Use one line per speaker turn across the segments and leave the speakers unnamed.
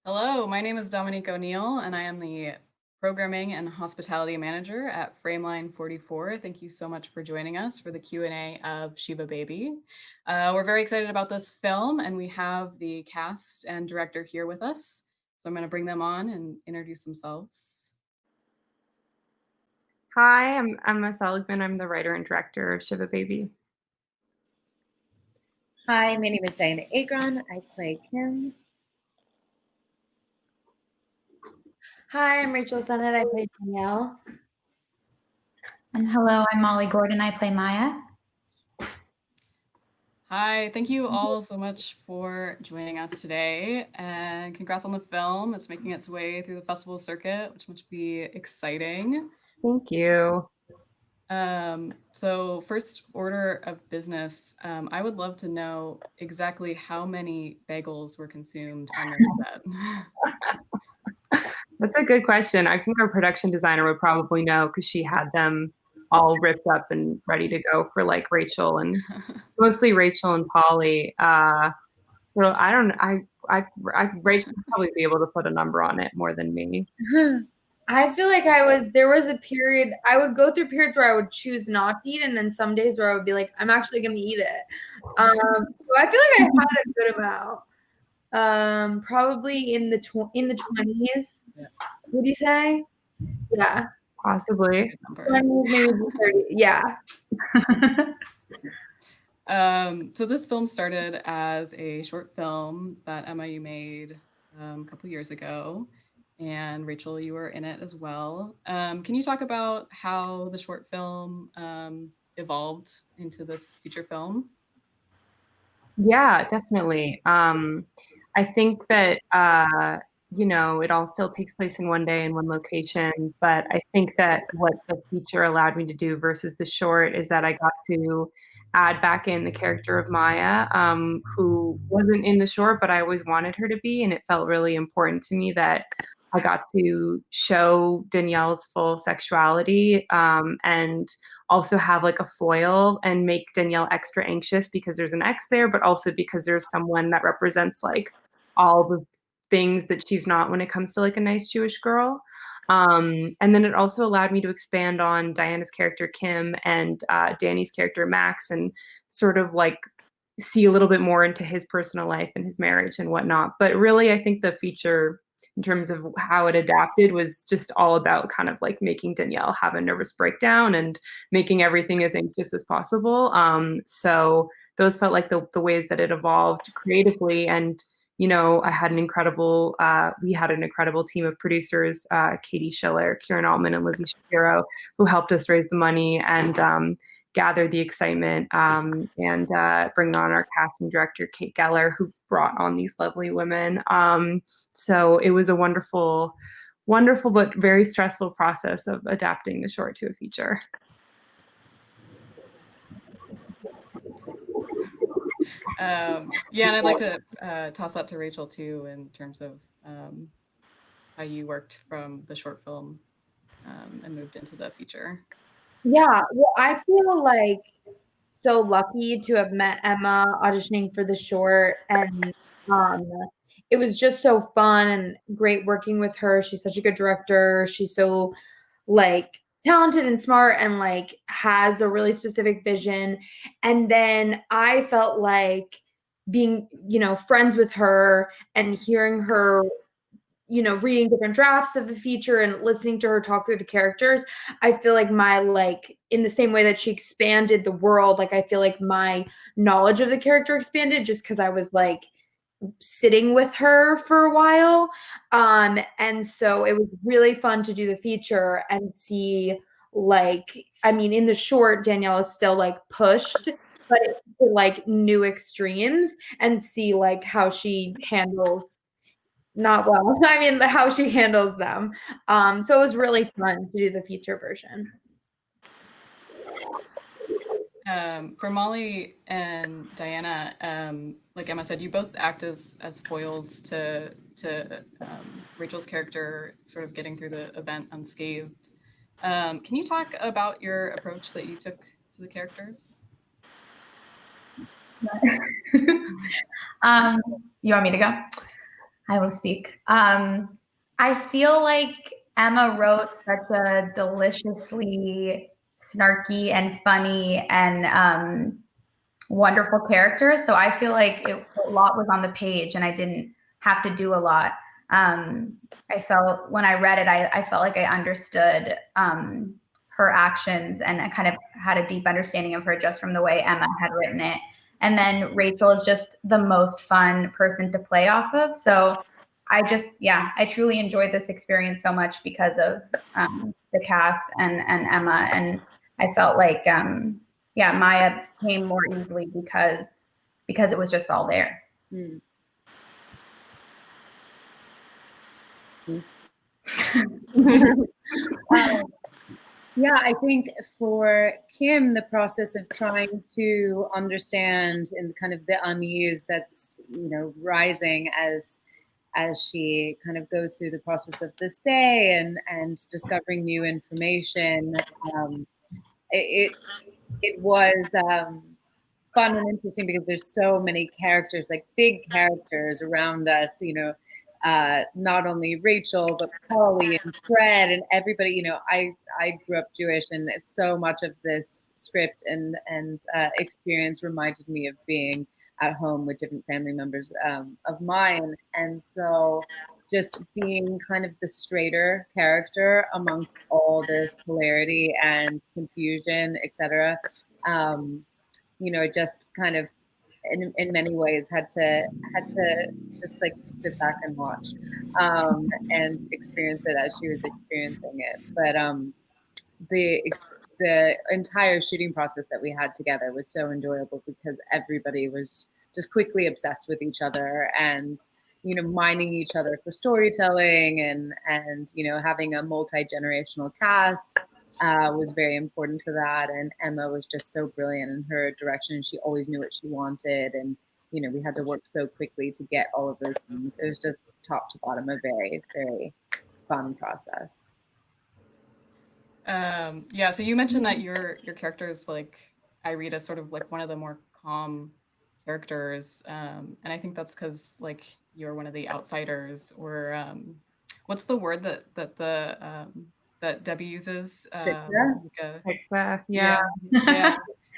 Hello, my name is Dominique O'Neill, and I am the Programming and Hospitality Manager at Frameline44. Thank you so much for joining us for the Q&A of SHIVA Baby. We're very excited about this film, and we have the cast and director here with us. So I'm going to bring them on and introduce themselves.
Hi, I'm Emma Seligman. I'm the writer and director of SHIVA Baby.
Hi, my name is Dianna Agron. I play Kim.
Hi, I'm Rachel Sennott. I play Danielle.
And hello, I'm Molly Gordon. I play Maya.
Hi, thank you all so much for joining us today, and congrats on the film. It's making its way through the festival circuit, which must be exciting.
Thank you.
So first order of business, I would love to know exactly how many bagels were consumed on your set.
That's a good question. I think our production designer would probably know because she had them all ripped up and ready to go for like Rachel and mostly Rachel and Polly. Well, I don't. Rachel would probably be able to put a number on it more than me.
I feel like there was a period, I would go through periods where I would choose not to eat, and then some days where I would be like, I'm actually going to eat it. So I feel like I had a good amount. Probably in the 20s. Yeah. Would you say? Yeah.
Possibly.
20s, maybe 30. Yeah.
So this film started as a short film that Emma, you made a couple years ago, and Rachel, you were in it as well. Can you talk about how the short film evolved into this feature film?
Yeah, definitely. I think that it all still takes place in one day in one location, but I think that what the feature allowed me to do versus the short is that I got to add back in the character of Maya, who wasn't in the short, but I always wanted her to be, and it felt really important to me that I got to show Danielle's full sexuality, and also have like a foil and make Danielle extra anxious because there's an ex there, but also because there's someone that represents like all the things that she's not when it comes to like a nice Jewish girl. And then it also allowed me to expand on Diana's character, Kim, and Danny's character, Max, and sort of like see a little bit more into his personal life and his marriage and whatnot. But really, I think the feature in terms of how it adapted was just all about kind of like making Danielle have a nervous breakdown and making everything as anxious as possible. So those felt like the ways that it evolved creatively. And I had we had an incredible team of producers, Katie Schiller, Kieran Altman, and Lizzie Shapiro, who helped us raise the money and gather the excitement and bring on our casting director, Kate Geller, who brought on these lovely women. So it was a wonderful, wonderful, but very stressful process of adapting the short to a feature.
Yeah, and I'd like to toss that to Rachel too, in terms of how you worked from the short film and moved into the feature.
Yeah, well, I feel like so lucky to have met Emma auditioning for the short, and it was just so fun and great working with her. She's such a good director. She's so like talented and smart and like has a really specific vision. And then I felt like being, friends with her and hearing her reading different drafts of the feature and listening to her talk through the characters, I feel like in the same way that she expanded the world, like I feel like my knowledge of the character expanded just because I was like sitting with her for a while. And so it was really fun to do the feature and see in the short, Danielle is still like pushed, but to like new extremes and see like how she handles not well. How she handles them. So it was really fun to do the feature version.
For Molly and Diana, like Emma said, you both act as foils to Rachel's character sort of getting through the event unscathed. Can you talk about your approach that you took to the characters?
You want me to go? I will speak. I feel like Emma wrote such a deliciously snarky and funny and wonderful character. So I feel like a lot was on the page and I didn't have to do a lot. I felt when I read it, I felt like I understood her actions and I kind of had a deep understanding of her just from the way Emma had written it. And then Rachel is just the most fun person to play off of. So I truly enjoyed this experience so much because of the cast and Emma. And I felt like, Maya came more easily because it was just all there.
Mm. Yeah, I think for Kim, the process of trying to understand and kind of the unease that's, rising as she kind of goes through the process of this day and discovering new information, it was fun and interesting because there's so many characters, like big characters around us, not only Rachel, but Polly and Fred and everybody. I grew up Jewish, and so much of this script and experience reminded me of being at home with different family members of mine. And so just being kind of the straighter character amongst all this hilarity and confusion, etc. It just kind of in many ways had to just like sit back and watch and experience it as she was experiencing it. But the entire shooting process that we had together was so enjoyable because everybody was just quickly obsessed with each other and mining each other for storytelling and having a multi-generational cast was very important to that. And Emma was just so brilliant in her direction. She always knew what she wanted, and we had to work so quickly to get all of those things. It was just top to bottom a very, very fun process.
Yeah, so you mentioned that your character is like, I read as sort of like one of the more calm characters, and I think that's because like you're one of the outsiders, or what's the word that Debbie uses?
Yeah.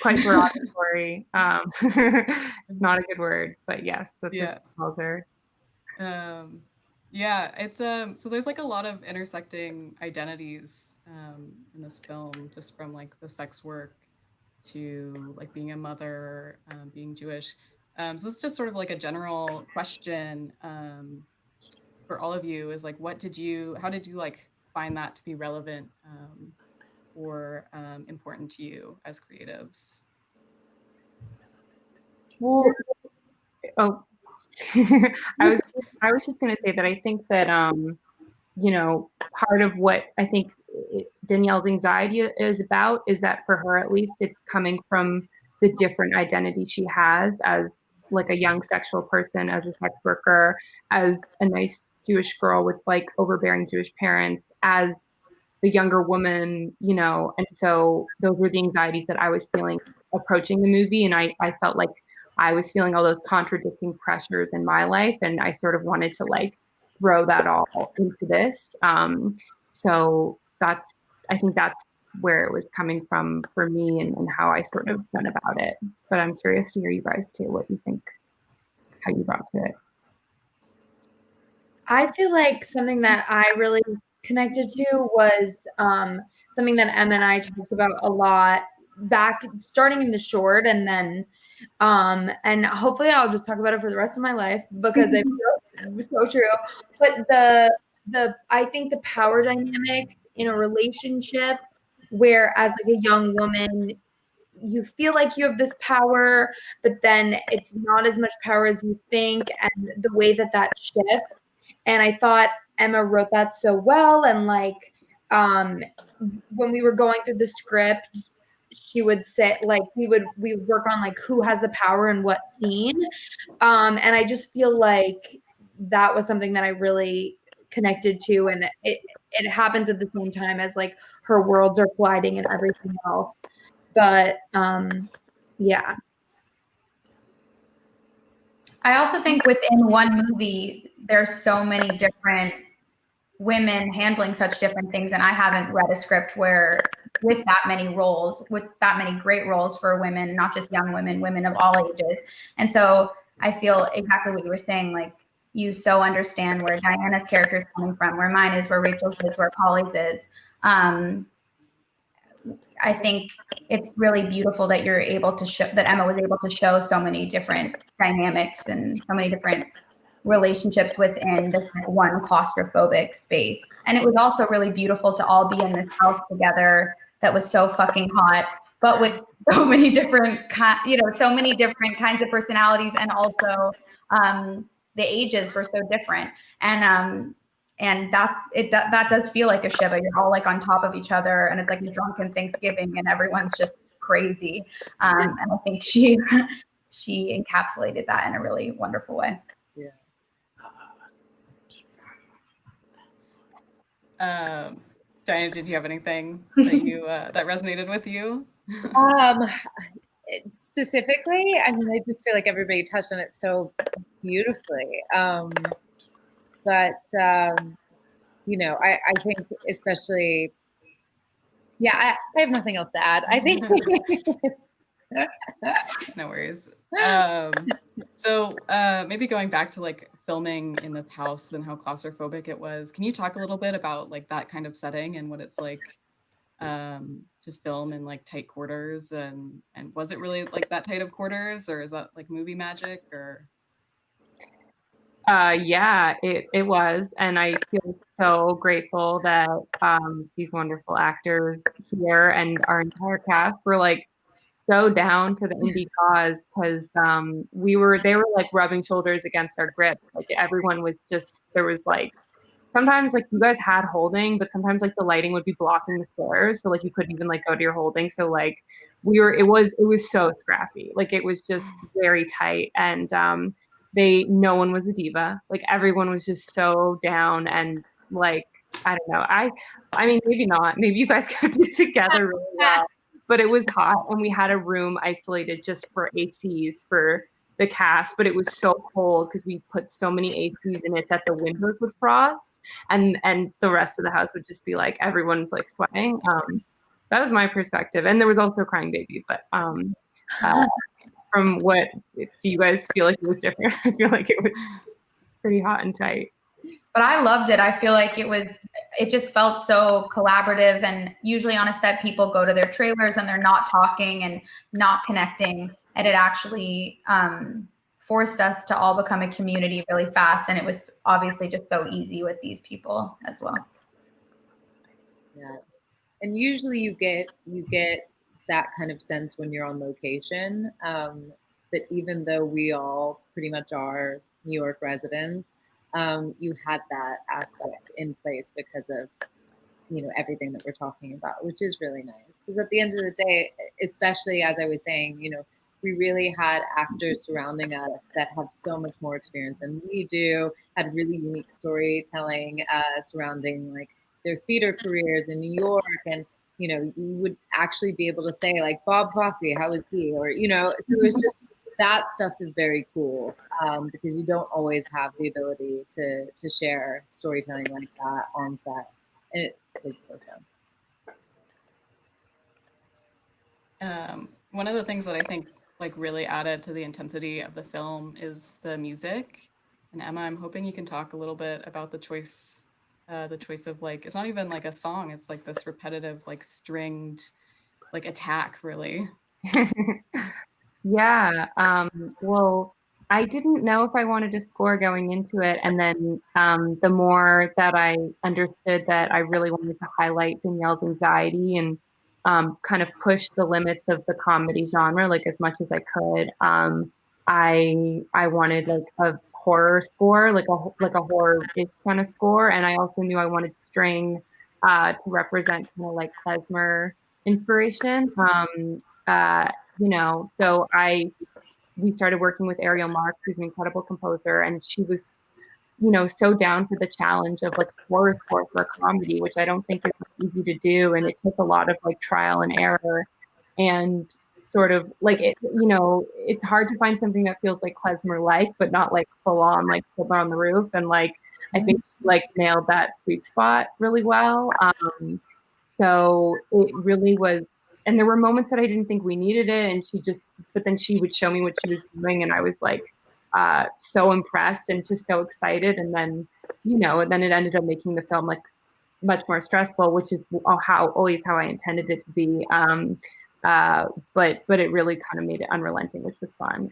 Quite derogatory. It's not a good word, but yes, that's what she calls her.
Yeah, it's so there's like a lot of intersecting identities in this film, just from like the sex work to like being a mother, being Jewish. So it's just sort of like a general question for all of you is like, how did you like find that to be relevant or important to you as creatives?
Well, I was just going to say that I think that part of what I think Danielle's anxiety is about is that for her, at least, it's coming from the different identity she has as like a young sexual person, as a sex worker, as a nice Jewish girl with like overbearing Jewish parents, as the younger woman, and so those were the anxieties that I was feeling approaching the movie. And I felt like I was feeling all those contradicting pressures in my life. And I sort of wanted to like throw that all into this. So I think that's where it was coming from for me and how I sort of went about it. But I'm curious to hear you guys too, what you think, how you got to it.
I feel like something that I really connected to was something that Emma and I talked about a lot back starting in the short, and then and hopefully I'll just talk about it for the rest of my life because it feels so true. But I think the power dynamics in a relationship where as like a young woman you feel like you have this power, but then it's not as much power as you think, and the way that shifts. And I thought Emma wrote that so well. And like when we were going through the script, she would say like we would work on like who has the power in what scene. And I just feel like that was something that I really connected to, and it happens at the same time as like her worlds are colliding and everything else. But yeah.
I also think within one movie, there's so many different women handling such different things, and I haven't read a script where with that many roles, with that many great roles for women, not just young women, women of all ages. And so I feel exactly what you were saying, like you so understand where Diana's character is coming from, where mine is, where Rachel's is, where Polly's is. I think it's really beautiful that you're able to show, that Emma was able to show so many different dynamics and so many different relationships within this one claustrophobic space. And it was also really beautiful to all be in this house together that was so fucking hot, but with so many different, so many different kinds of personalities, and also the ages were so different. And that's it. That does feel like a shiva. You're all like on top of each other, and it's like a drunken Thanksgiving, and everyone's just crazy. And I think she encapsulated that in a really wonderful way.
Yeah.
Diana, did you have anything that you that resonated with you?
Specifically, I mean, I just feel like everybody touched on it so beautifully. But I think especially, I have nothing else to add. I think.
No worries. So maybe going back to like filming in this house and how claustrophobic it was, can you talk a little bit about like that kind of setting and what it's like to film in like tight quarters, and was it really like that tight of quarters, or is that like movie magic, or?
Yeah, it was. And I feel so grateful that these wonderful actors here and our entire cast were like so down to the indie cause, because they were like rubbing shoulders against our grips. Like everyone was just, there was like, sometimes like you guys had holding, but sometimes like the lighting would be blocking the stairs. So like you couldn't even like go to your holding. So like it was so scrappy. Like it was just very tight. And no one was a diva. Like everyone was just so down, and like, I don't know. I mean, maybe not. Maybe you guys kept it together really well, but it was hot, and we had a room isolated just for ACs for the cast, but it was so cold because we put so many ACs in it that the windows would frost, and the rest of the house would just be like, everyone's like sweating. That was my perspective. And there was also a crying baby, but from what, do you guys feel like it was different? I feel like it was pretty hot and tight.
But I loved it. I feel like it just felt so collaborative. And usually on a set, people go to their trailers and they're not talking and not connecting. And it actually forced us to all become a community really fast. And it was obviously just so easy with these people as well.
Yeah. And usually you get that kind of sense when you're on location. But even though we all pretty much are New York residents, you had that aspect in place because of, everything that we're talking about, which is really nice. Because at the end of the day, especially as I was saying, we really had actors surrounding us that have so much more experience than we do, had really unique storytelling surrounding like their theater careers in New York. And, you would actually be able to say like, Bob Fosse, how was he? Or, so it was just, that stuff is very cool because you don't always have the ability to share storytelling like that on set. And it was so fun.
One of the things that I think like really added to the intensity of the film is the music. And Emma, I'm hoping you can talk a little bit about the choice of like, it's not even like a song, it's like this repetitive, like stringed, like attack, really.
Yeah. Well, I didn't know if I wanted to score going into it. And then the more that I understood that I really wanted to highlight Danielle's anxiety and kind of push the limits of the comedy genre, like as much as I could. I wanted like a horror score, like a horror-ish kind of score. And I also knew I wanted string to represent kind of like klezmer inspiration. So we started working with Ariel Marks, who's an incredible composer, and she was, so down for the challenge of like horror score for a comedy, which I don't think is easy to do. And it took a lot of like trial and error. And sort of like it, you know, it's hard to find something that feels like klezmer-like, but not like full on like Fiddler on the Roof. And like I think she like nailed that sweet spot really well. So it really was, and there were moments that I didn't think we needed it, and but then she would show me what she was doing, and I was like so impressed and just so excited. And then, you know, and then it ended up making the film like much more stressful, which is always how I intended it to be. But it really kind of made it unrelenting, which was fun.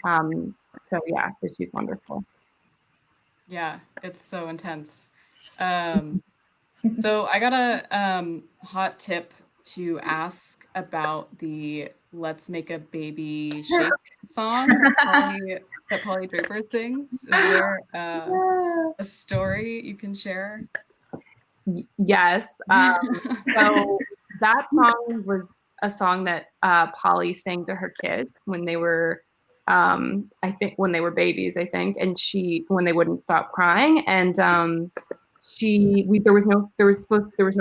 So yeah, so she's wonderful.
Yeah, it's so intense. So I got a hot tip to ask about the "Let's Make a Baby Shake" song that Polly Draper sings. Is there a story you can share?
Yes. So that song was a song that Polly sang to her kids when they were, I think, when they were babies, I think, and when they wouldn't stop crying, and there was no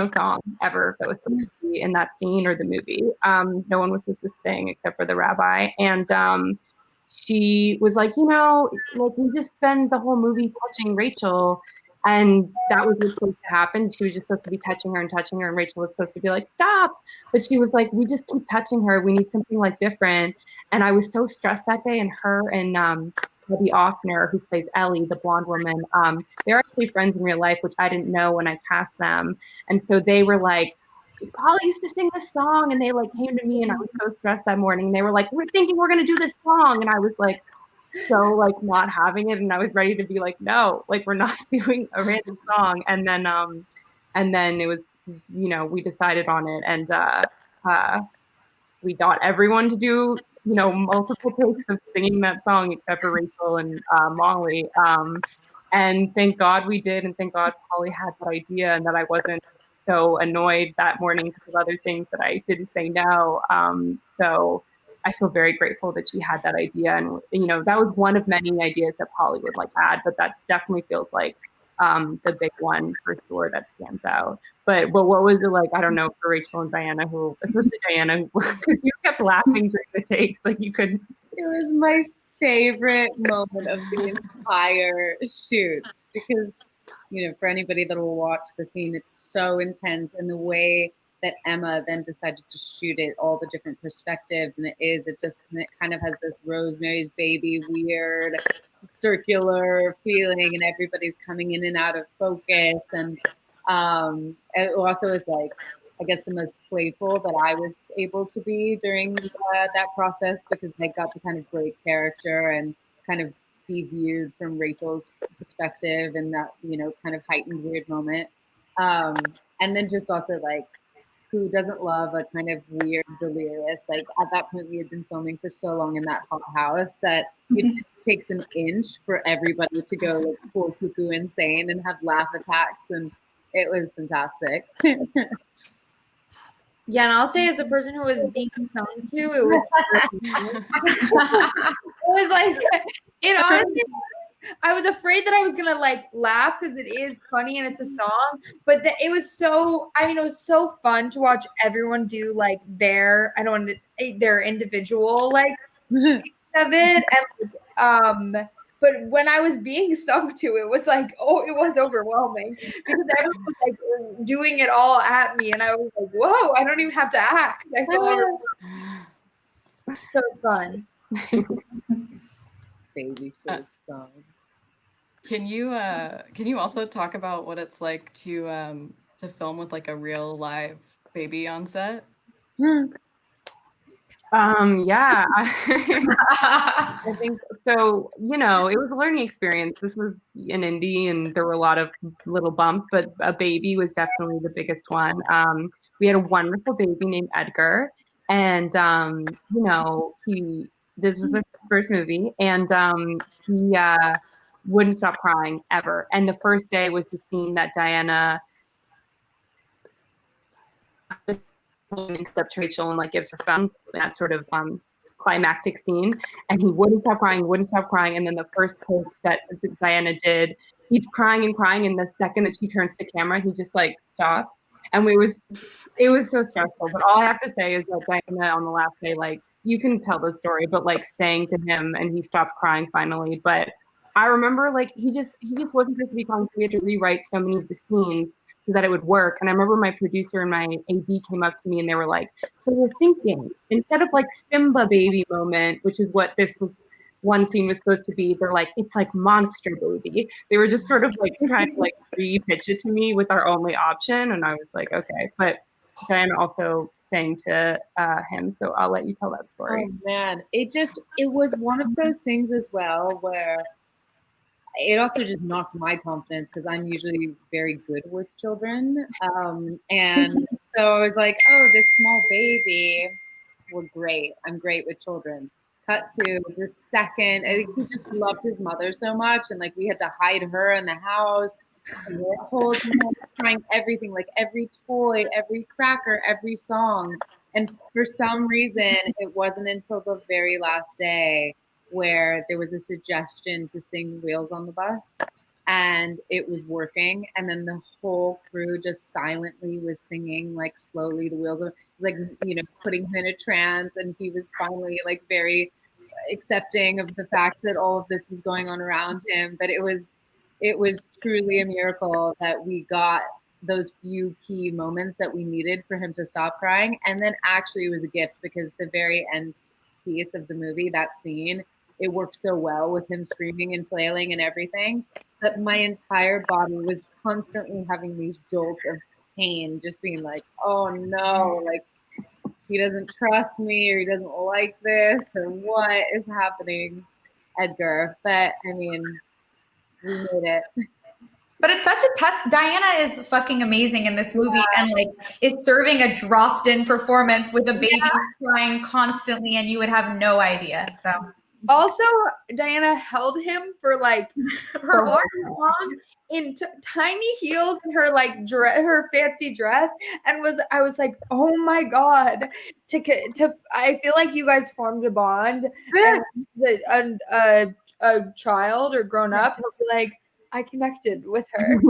song ever that was supposed to be in that scene or the movie. No one was supposed to sing except for the rabbi, and she was like, you know, like we just spend the whole movie touching Rachel. And that was what's supposed to happen. She was just supposed to be touching her, and Rachel was supposed to be like, stop. But she was like, we just keep touching her. We need something like different. And I was so stressed that day. And her and Debbie Offner, who plays Ellie, the blonde woman, they're actually friends in real life, which I didn't know when I cast them. And so they were like, Polly used to sing this song. And they like came to me, and I was so stressed that morning. They were like, we're thinking we're going to do this song. And I was like, so like not having it, and I was ready to be like, no, like we're not doing a random song. And then it was, you know, we decided on it, and we got everyone to do, you know, multiple takes of singing that song except for Rachel and Molly. And thank God we did, and thank God Polly had that idea, and that I wasn't so annoyed that morning because of other things that I didn't say no. So I feel very grateful that she had that idea. And, you know, that was one of many ideas that Polly would like add, but that definitely feels like the big one for sure that stands out. But what was it like, I don't know, for Rachel and Dianna, especially Dianna, because you kept laughing during the takes, like you couldn't.
It was my favorite moment of the entire shoot because, you know, for anybody that will watch the scene, it's so intense, and the way that Emma then decided to shoot it, all the different perspectives, and it kind of has this Rosemary's Baby weird circular feeling, and everybody's coming in and out of focus, and it also is like, I guess, the most playful that I was able to be during that process, because I got to kind of break character and kind of be viewed from Rachel's perspective in that, you know, kind of heightened weird moment, and then just also like, who doesn't love a kind of weird, delirious, like at that point we had been filming for so long in that hot house that it just takes an inch for everybody to go like full cuckoo insane and have laugh attacks, and it was fantastic.
Yeah, and I'll say, as the person who was being sung to, it was like, it honestly, I was afraid that I was gonna like laugh because it is funny and it's a song, but it was so, I mean, it was so fun to watch everyone do like their individual like takes of it, and but when I was being sung to, it was like, it was overwhelming because everyone was like doing it all at me, and I was like, whoa, I don't even have to act. I feel so fun.
Baby song.
Can you also talk about what it's like to film with like a real live baby on set?
Yeah, I think so. You know, it was a learning experience. This was an indie, and there were a lot of little bumps, but a baby was definitely the biggest one. We had a wonderful baby named Edgar, and you know, this was his first movie, and he wouldn't stop crying ever. And the first day was the scene that Dianna up to Rachel and like gives her phone, that sort of climactic scene, and he wouldn't stop crying. And then the first take that Dianna did, he's crying and crying, and the second that she turns to camera, he just like stops. And it was so stressful. But all I have to say is that Dianna on the last day like you can tell the story, but like saying to him, and he stopped crying finally. But I remember like he just wasn't supposed to be crying, so we had to rewrite so many of the scenes so that it would work. And I remember my producer and my AD came up to me and they were like, so we're thinking, instead of like Simba baby moment, which is what this was, one scene was supposed to be, they're like, it's like monster baby. They were just sort of like trying to like re-pitch it to me with our only option. And I was like, okay. But Dianna also sang to him, so I'll let you tell that story.
Oh man, it was one of those things as well where it also just knocked my confidence because I'm usually very good with children. And so I was like, oh, this small baby, we're great. I'm great with children. Cut to the second, I think he just loved his mother so much. And like we had to hide her in the house. And we were holding her, trying everything, like every toy, every cracker, every song. And for some reason, it wasn't until the very last day where there was a suggestion to sing Wheels on the Bus, and it was working. And then the whole crew just silently was singing like slowly the Wheels of, like, you know, putting him in a trance. And he was finally like very accepting of the fact that all of this was going on around him. But it was truly a miracle that we got those few key moments that we needed for him to stop crying. And then actually it was a gift because the very end piece of the movie, that scene, it worked so well with him screaming and flailing and everything that my entire body was constantly having these jolts of pain, just being like, oh no, like he doesn't trust me or he doesn't like this or what is happening, Edgar. But I mean, we made it.
But it's such a test. Dianna is fucking amazing in this movie and like is serving a dropped-in performance with a baby crying constantly, and you would have no idea. So
also, Dianna held him for like her arms on in tiny heels and her like her fancy dress, and I was like, oh my god! I feel like you guys formed a bond, and a child or grown up, he'll be like, I connected with her.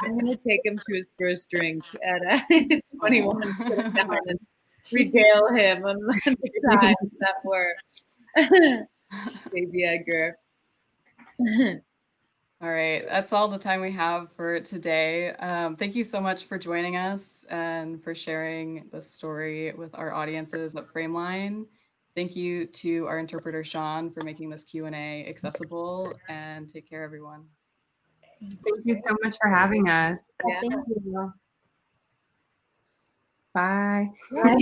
I'm gonna take him to his first drink at 21, sit him down and regale him on the times that were baby Edgar.
All right, that's all the time we have for today. Thank you so much for joining us and for sharing the story with our audiences at Frameline. Thank you to our interpreter, Sean, for making this Q&A accessible, and take care, everyone.
Thank you so much for having us.
Yeah.
Thank you.
Bye.
Bye.